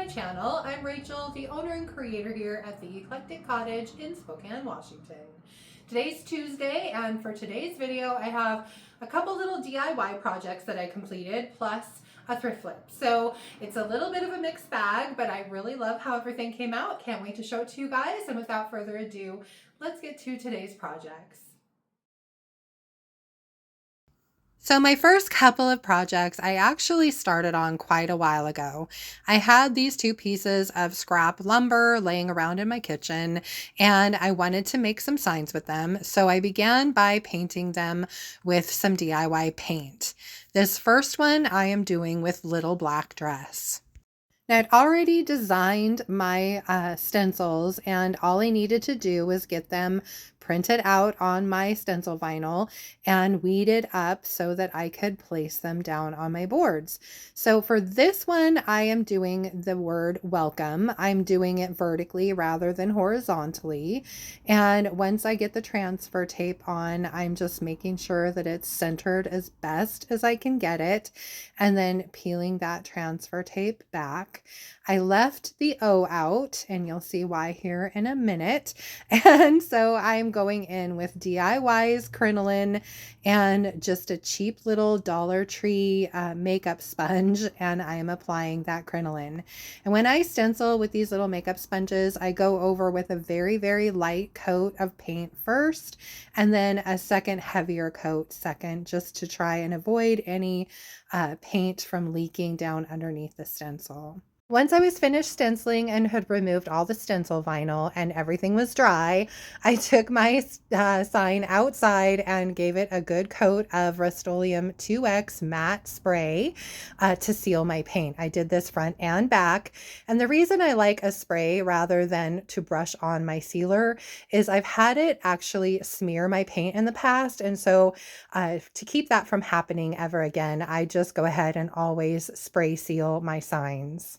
channel. I'm Rachel, the owner and creator here at the Eclectic Cottage in Spokane, Washington. Today's Tuesday, and for today's video, I have a couple little DIY projects that I completed, plus a thrift flip. So it's a little bit of a mixed bag, but I really love how everything came out. Can't wait to show it to you guys. And without further ado, let's get to today's projects. So my first couple of projects I actually started on quite a while ago. I had these two pieces of scrap lumber laying around in my kitchen, and I wanted to make some signs with them. So I began by painting them with some DIY paint. This first one I am doing with Little Black Dress. Now, I'd already designed my stencils, and all I needed to do was get them printed out on my stencil vinyl and weeded up so that I could place them down on my boards. So for this one, I am doing the word welcome. I'm doing it vertically rather than horizontally. And once I get the transfer tape on, I'm just making sure that it's centered as best as I can get it, and then peeling that transfer tape back. I left the O out, and you'll see why here in a minute. And so I'm going in with DIY's Crinoline and just a cheap little Dollar Tree makeup sponge, and I am applying that Crinoline. And when I stencil with these little makeup sponges, I go over with a very, very light coat of paint first, and then a second heavier coat second, just to try and avoid any paint from leaking down underneath the stencil. Once I was finished stenciling and had removed all the stencil vinyl and everything was dry, I took my sign outside and gave it a good coat of Rustoleum 2X matte spray to seal my paint. I did this front and back. And the reason I like a spray rather than to brush on my sealer is I've had it actually smear my paint in the past. And so to keep that from happening ever again, I just go ahead and always spray seal my signs.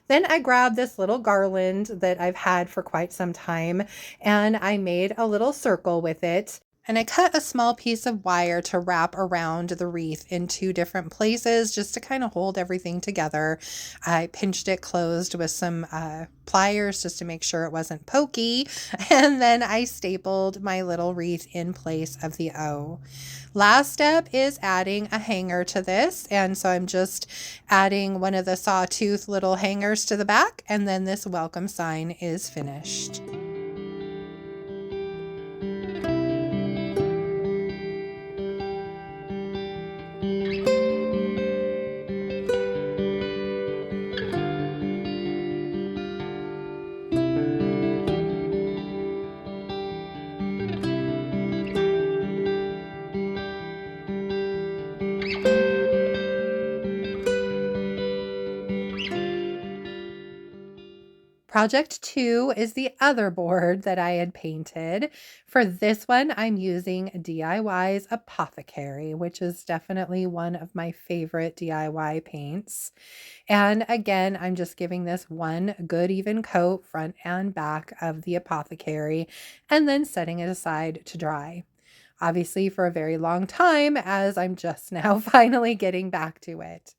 Then I grabbed this little garland that I've had for quite some time, and I made a little circle with it. And I cut a small piece of wire to wrap around the wreath in two different places just to kind of hold everything together. I pinched it closed with some pliers just to make sure it wasn't pokey. And then I stapled my little wreath in place of the O. Last step is adding a hanger to this. And so I'm just adding one of the sawtooth little hangers to the back, and then this welcome sign is finished. Project 2 is the other board that I had painted. For this one, I'm using DIY's Apothecary, which is definitely one of my favorite DIY paints. And again, I'm just giving this one good even coat front and back of the Apothecary and then setting it aside to dry. Obviously for a very long time, as I'm just now finally getting back to it.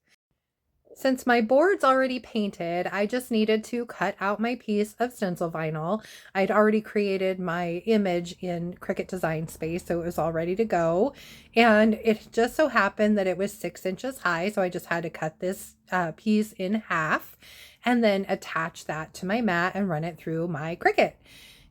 Since my board's already painted, I just needed to cut out my piece of stencil vinyl. I'd already created my image in Cricut Design Space, so it was all ready to go. And it just so happened that it was 6 inches high, so I just had to cut this piece in half and then attach that to my mat and run it through my Cricut.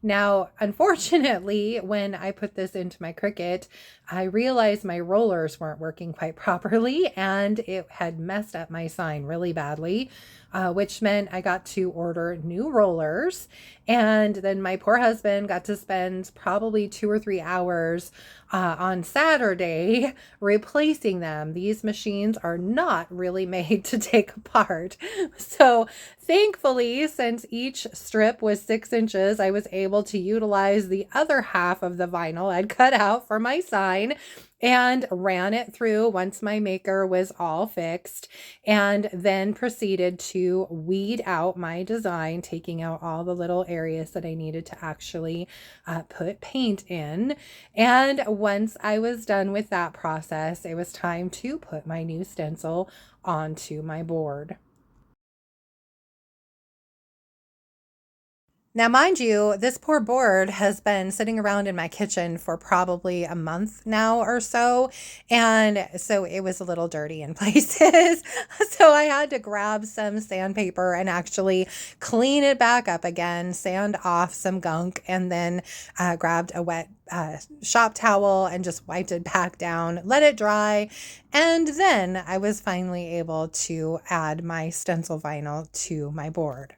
Now, unfortunately, when I put this into my Cricut, I realized my rollers weren't working quite properly, and it had messed up my sign really badly, which meant I got to order new rollers. And then my poor husband got to spend probably 2 or 3 hours on Saturday replacing them. These machines are not really made to take apart. So thankfully, since each strip was 6 inches, I was able to utilize the other half of the vinyl I'd cut out for my sign and ran it through once my maker was all fixed, and then proceeded to weed out my design, taking out all the little areas that I needed to actually put paint in. And once I was done with that process, it was time to put my new stencil onto my board. Now, mind you, this poor board has been sitting around in my kitchen for probably a month now or so. And so it was a little dirty in places. So I had to grab some sandpaper and actually clean it back up again, sand off some gunk, and then grabbed a wet shop towel and just wiped it back down, let it dry. And then I was finally able to add my stencil vinyl to my board.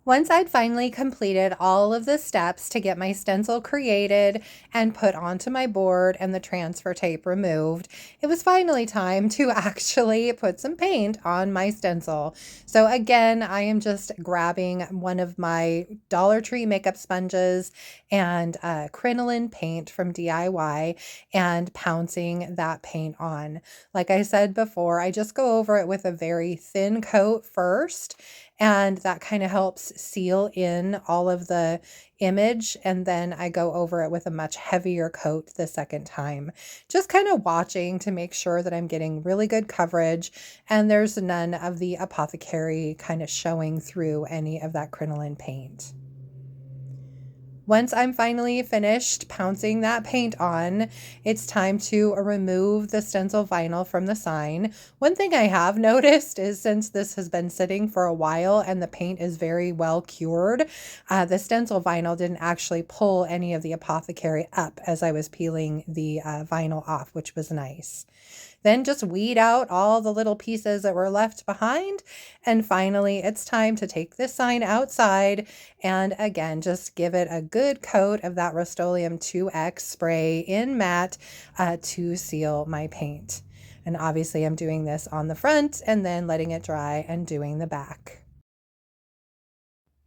Once I'd finally completed all of the steps to get my stencil created and put onto my board and the transfer tape removed, it was finally time to actually put some paint on my stencil. So again, I am just grabbing one of my Dollar Tree makeup sponges and Crinoline paint from DIY and pouncing that paint on. Like I said before, I just go over it with a very thin coat first, and that kind of helps seal in all of the image. And then I go over it with a much heavier coat the second time, just kind of watching to make sure that I'm getting really good coverage and there's none of the Apothecary kind of showing through any of that crinoline paint. Once I'm finally finished pouncing that paint on, it's time to remove the stencil vinyl from the sign. One thing I have noticed is since this has been sitting for a while and the paint is very well cured, the stencil vinyl didn't actually pull any of the Apothecary up as I was peeling the vinyl off, which was nice. Then just weed out all the little pieces that were left behind. And finally, it's time to take this sign outside and again, just give it a good coat of that Rustoleum 2X spray in matte to seal my paint. And obviously I'm doing this on the front and then letting it dry and doing the back.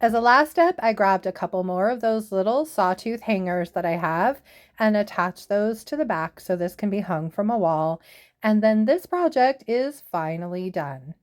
As a last step, I grabbed a couple more of those little sawtooth hangers that I have and attached those to the back so this can be hung from a wall. And then this project is finally done.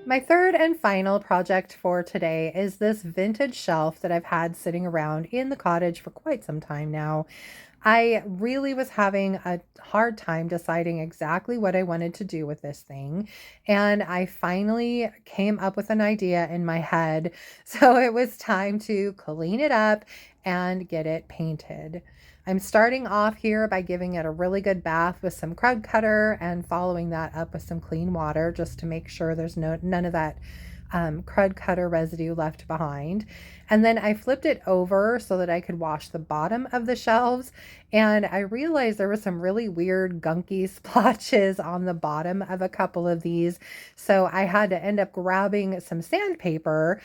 My third and final project for today is this vintage shelf that I've had sitting around in the cottage for quite some time now. I really was having a hard time deciding exactly what I wanted to do with this thing, and I finally came up with an idea in my head. So it was time to clean it up and get it painted. I'm starting off here by giving it a really good bath with some crud cutter and following that up with some clean water just to make sure there's none of that crud cutter residue left behind. And then I flipped it over so that I could wash the bottom of the shelves. And I realized there was some really weird gunky splotches on the bottom of a couple of these. So I had to end up grabbing some sandpaper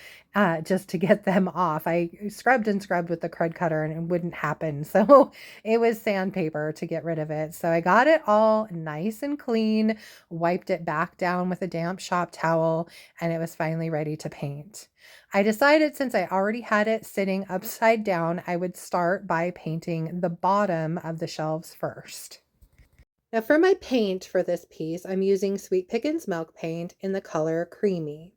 just to get them off. I scrubbed and scrubbed with the crud cutter and it wouldn't happen. So it was sandpaper to get rid of it. So I got it all nice and clean, wiped it back down with a damp shop towel, and it was finally ready to paint. I decided since I already had it sitting upside down, I would start by painting the bottom of the shelves first. Now for my paint for this piece, I'm using Sweet Pickins milk paint in the color Creamy.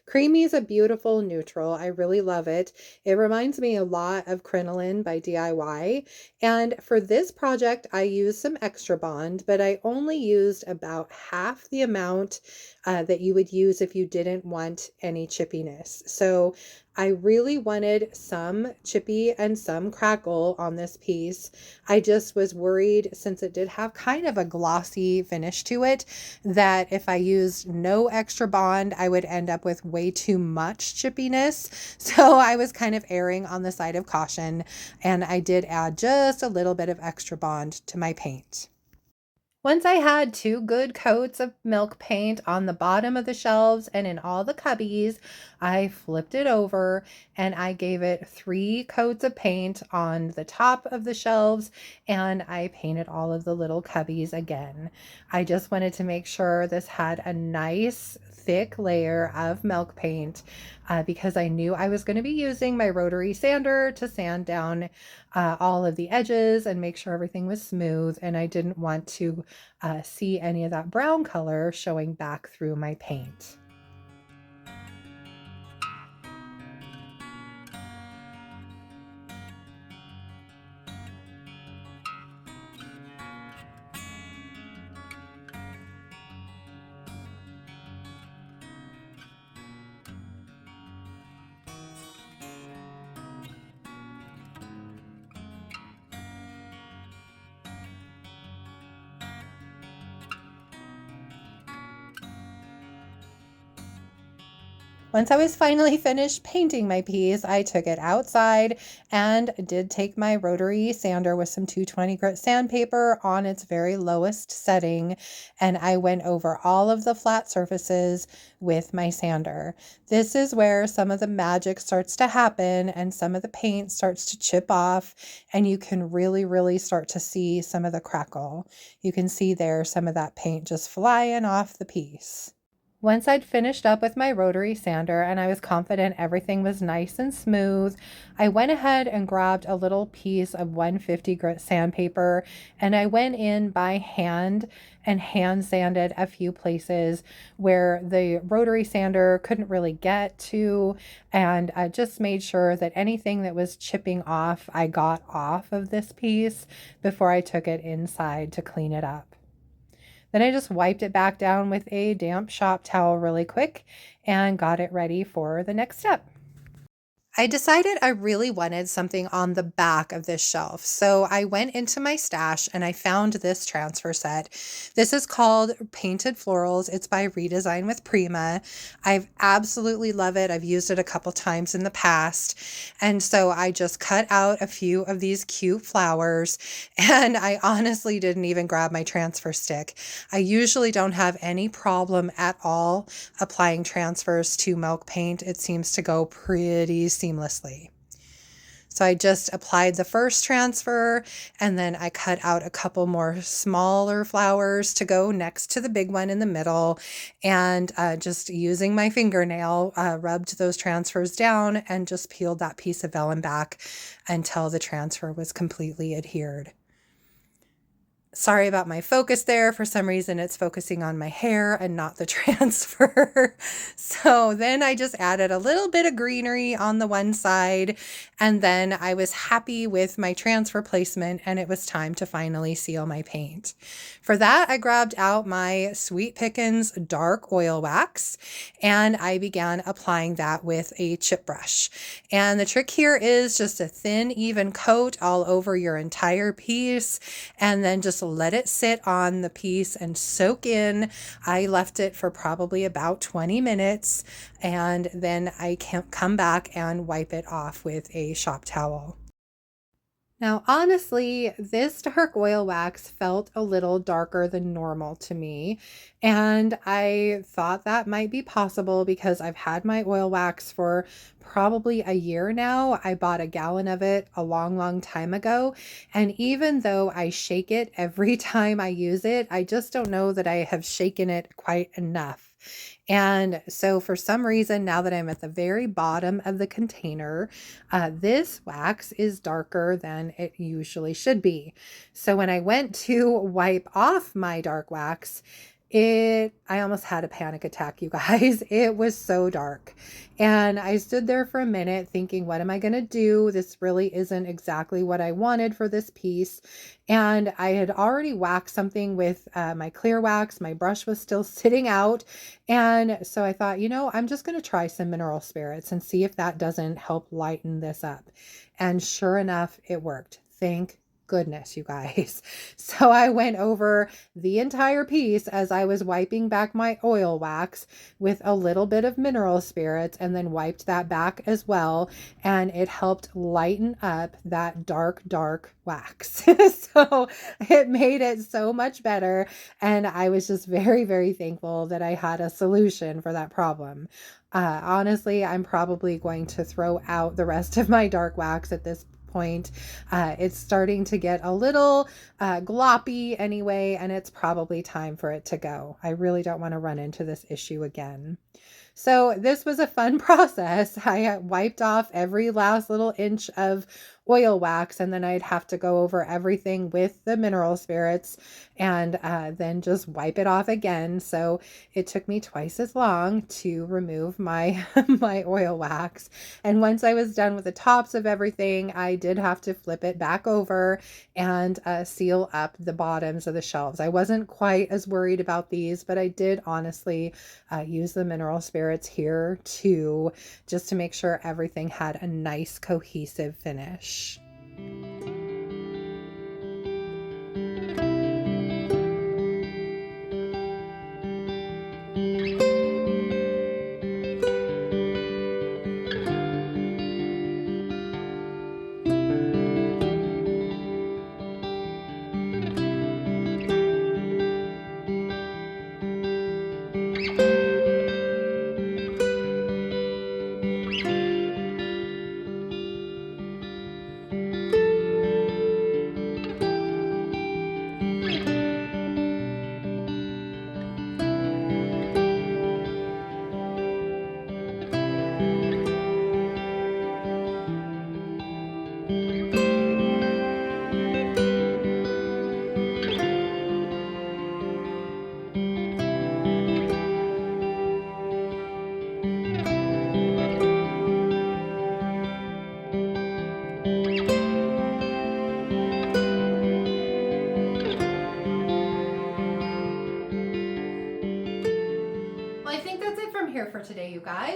Creamy is a beautiful neutral. I really love it. It reminds me a lot of Crinoline by DIY. And for this project, I used some extra bond, but I only used about half the amount that you would use if you didn't want any chippiness. So I really wanted some chippy and some crackle on this piece. I just was worried since it did have kind of a glossy finish to it that if I used no extra bond, I would end up with way too much chippiness. So I was kind of erring on the side of caution, and I did add just a little bit of extra bond to my paint. Once I had 2 good coats of milk paint on the bottom of the shelves and in all the cubbies, I flipped it over and I gave it 3 coats of paint on the top of the shelves and I painted all of the little cubbies again. I just wanted to make sure this had a nice thick layer of milk paint because I knew I was going to be using my rotary sander to sand down all of the edges and make sure everything was smooth, and I didn't want to see any of that brown color showing back through my paint. Once I was finally finished painting my piece, I took it outside and did take my rotary sander with some 220 grit sandpaper on its very lowest setting, and I went over all of the flat surfaces with my sander. This is where some of the magic starts to happen and some of the paint starts to chip off, and you can really start to see some of the crackle. You can see there some of that paint just flying off the piece. Once I'd finished up with my rotary sander and I was confident everything was nice and smooth, I went ahead and grabbed a little piece of 150 grit sandpaper and I went in by hand and hand sanded a few places where the rotary sander couldn't really get to, and I just made sure that anything that was chipping off, I got off of this piece before I took it inside to clean it up. Then I just wiped it back down with a damp shop towel really quick and got it ready for the next step. I decided I really wanted something on the back of this shelf. So I went into my stash and I found this transfer set. This is called Painted Florals. It's by Redesign with Prima. I absolutely love it. I've used it a couple times in the past. And so I just cut out a few of these cute flowers, and I honestly didn't even grab my transfer stick. I usually don't have any problem at all applying transfers to milk paint. It seems to go pretty seamlessly. So I just applied the first transfer and then I cut out a couple more smaller flowers to go next to the big one in the middle, and just using my fingernail, rubbed those transfers down and just peeled that piece of vellum back until the transfer was completely adhered. Sorry about my focus there. For some reason, it's focusing on my hair and not the transfer. So then I just added a little bit of greenery on the one side, and then I was happy with my transfer placement, and it was time to finally seal my paint. For that, I grabbed out my Sweet Pickins dark oil wax, and I began applying that with a chip brush. And the trick here is just a thin, even coat all over your entire piece, and then just let it sit on the piece and soak in. I left it for probably about 20 minutes, and then I can come back and wipe it off with a shop towel. Now, honestly, this dark oil wax felt a little darker than normal to me, and I thought that might be possible because I've had my oil wax for probably a year now. I bought a gallon of it a long time ago, and even though I shake it every time I use it, I just don't know that I have shaken it quite enough. And so for some reason, now that I'm at the very bottom of the container, this wax is darker than it usually should be. So when I went to wipe off my dark wax, I almost had a panic attack, you guys. It was so dark. And I stood there for a minute thinking, what am I going to do? This really isn't exactly what I wanted for this piece. And I had already waxed something with my clear wax. My brush was still sitting out. And so I thought, I'm just going to try some mineral spirits and see if that doesn't help lighten this up. And sure enough, it worked. Thank goodness, you guys. So I went over the entire piece as I was wiping back my oil wax with a little bit of mineral spirits, and then wiped that back as well. And it helped lighten up that dark wax. So it made it so much better. And I was just very thankful that I had a solution for that problem. Honestly, I'm probably going to throw out the rest of my dark wax at this point. It's starting to get a little gloppy anyway, and it's probably time for it to go. I really don't want to run into this issue again. So this was a fun process. I wiped off every last little inch of oil wax, and then I'd have to go over everything with the mineral spirits and then just wipe it off again. So it took me twice as long to remove my my oil wax. And once I was done with the tops of everything, I did have to flip it back over and seal up the bottoms of the shelves. I wasn't quite as worried about these, but I did honestly use the mineral spirits here too, just to make sure everything had a nice cohesive finish.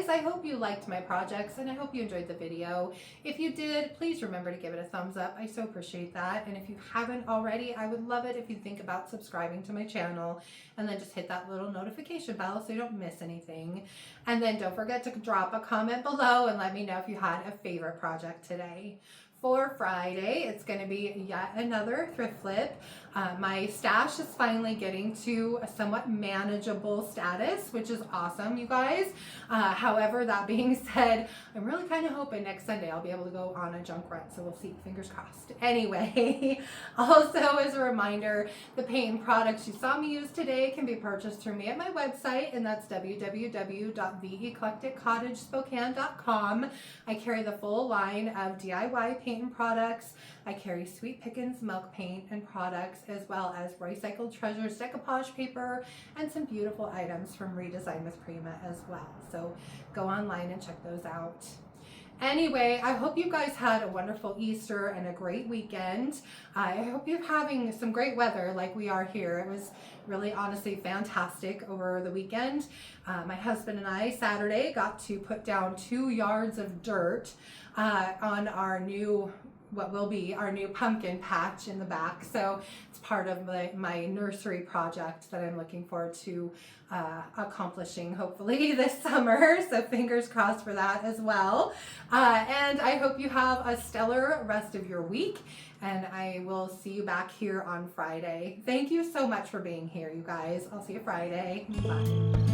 guys, I hope you liked my projects and I hope you enjoyed the video. If you did, please remember to give it a thumbs up. I so appreciate that. And if you haven't already, I would love it if you think about subscribing to my channel and then just hit that little notification bell so you don't miss anything. And then don't forget to drop a comment below and let me know if you had a favorite project today. For Friday, it's going to be yet another thrift flip. My stash is finally getting to a somewhat manageable status, which is awesome, you guys. However, that being said, I'm really kind of hoping next Sunday I'll be able to go on a junk run, so we'll see, fingers crossed. Anyway, also as a reminder, the paint and products you saw me use today can be purchased through me at my website, and that's www.theeclecticcottagespokane.com. I carry the full line of DIY paint and products. I carry Sweet Pickins milk paint and products, as well as Recycled Treasures decoupage paper and some beautiful items from Redesign with Prima as well. So go online and check those out. Anyway, I hope you guys had a wonderful Easter and a great weekend. I hope you're having some great weather like we are here. It was really honestly fantastic over the weekend. My husband and I Saturday got to put down 2 yards of dirt on our new, what will be our new pumpkin patch in the back. So it's part of my nursery project that I'm looking forward to accomplishing hopefully this summer. So fingers crossed for that as well. And I hope you have a stellar rest of your week. And I will see you back here on Friday. Thank you so much for being here, you guys. I'll see you Friday. Bye.